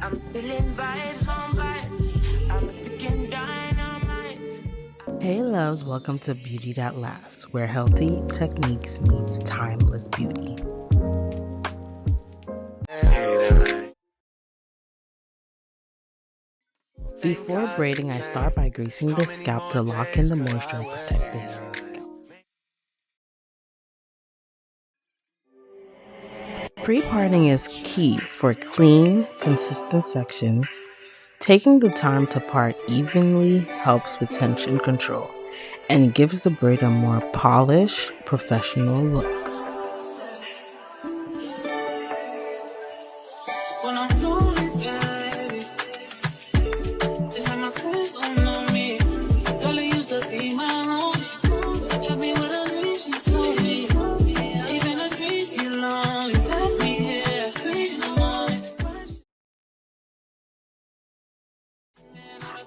I'm feeling vibes on vibes. I'm freaking dynamite. Hey loves, welcome to Beauty That Lasts, where healthy techniques meets timeless beauty. Before braiding, I start by greasing the scalp to lock in the moisture and protect the hair and scalp. Pre-parting is key for clean, consistent sections. Taking the time to part evenly helps with tension control and gives the braid a more polished, professional look. When I'm lonely, baby, it's like my friends don't know me. Girl, it used to be my own. Got me with a leash, you saw me. Even the trees get lonely. Left me here, 3 in the morning.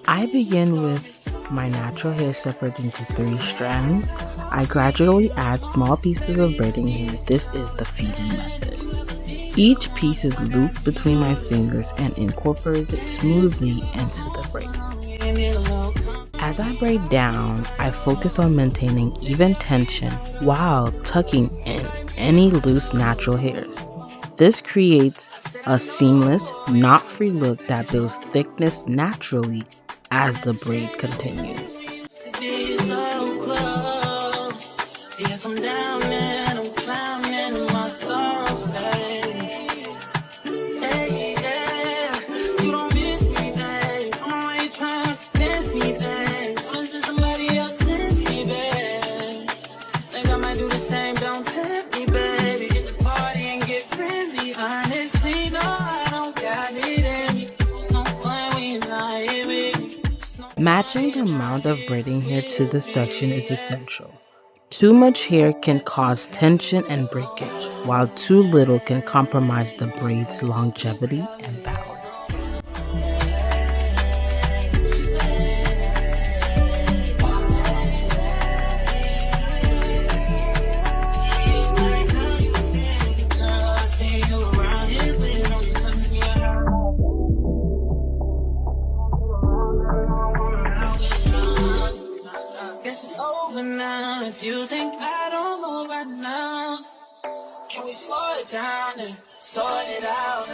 I begin with my natural hair separated into 3 strands. I gradually add small pieces of braiding hair. This is the feeding method. Each piece is looped between my fingers and incorporated smoothly into the braid. As I braid down, I focus on maintaining even tension while tucking in any loose natural hairs. This creates a seamless, knot-free look that builds thickness naturally as the braid continues. Yes, I'm down and I'm drowning in my sorrows, babe. Hey, yeah, you don't miss me, babe. I'm already trying to miss me, babe. Once there's somebody else since me, babe. Think I might do the same, don't tempt me, baby. Hit the party and get friendly. Honestly, no, I don't got it in me. It's no fun when you're not here with me. Matching the amount of braiding hair to the section is essential. Too much hair can cause tension and breakage, while too little can compromise the braid's longevity and balance. Guess it's over now. If you think I don't know by now, can we slow it down and sort it out?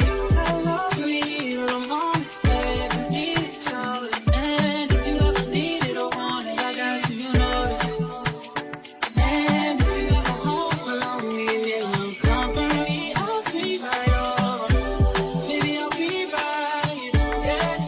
You got love for me in the moment, babe. I need it, so and if you ever need it or want it, I got you, you know it. And if you ever home alone, need a little company, I'll sleep by your. Maybe I'll be right, yeah.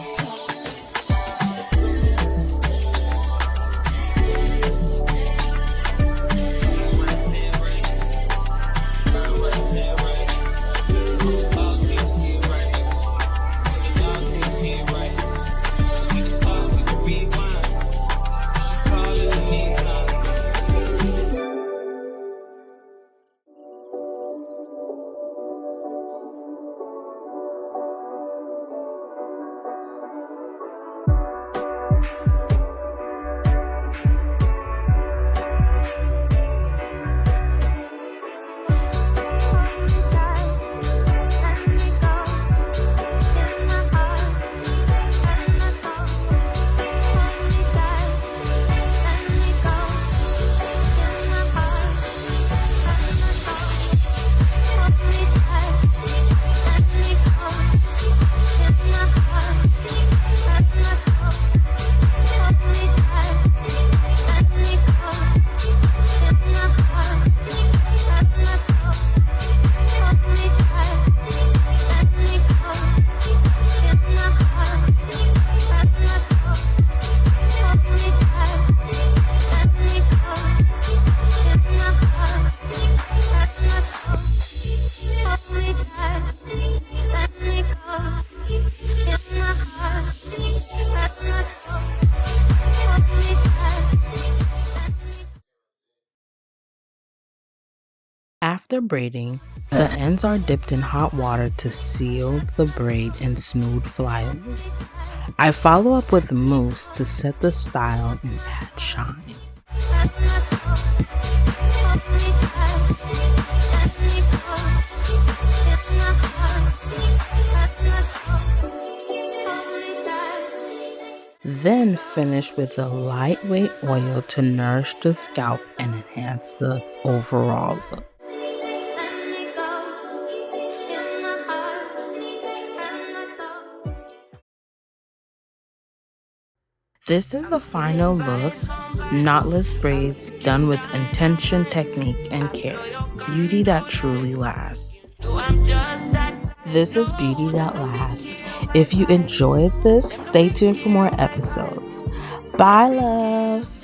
After braiding, the ends are dipped in hot water to seal the braid in smooth flyaways. I follow up with mousse to set the style and add shine. Then finish with a lightweight oil to nourish the scalp and enhance the overall look. This is the final look. Knotless braids done with intention, technique, and care. Beauty that truly lasts. This is Beauty That Lasts. If you enjoyed this, stay tuned for more episodes. Bye, loves.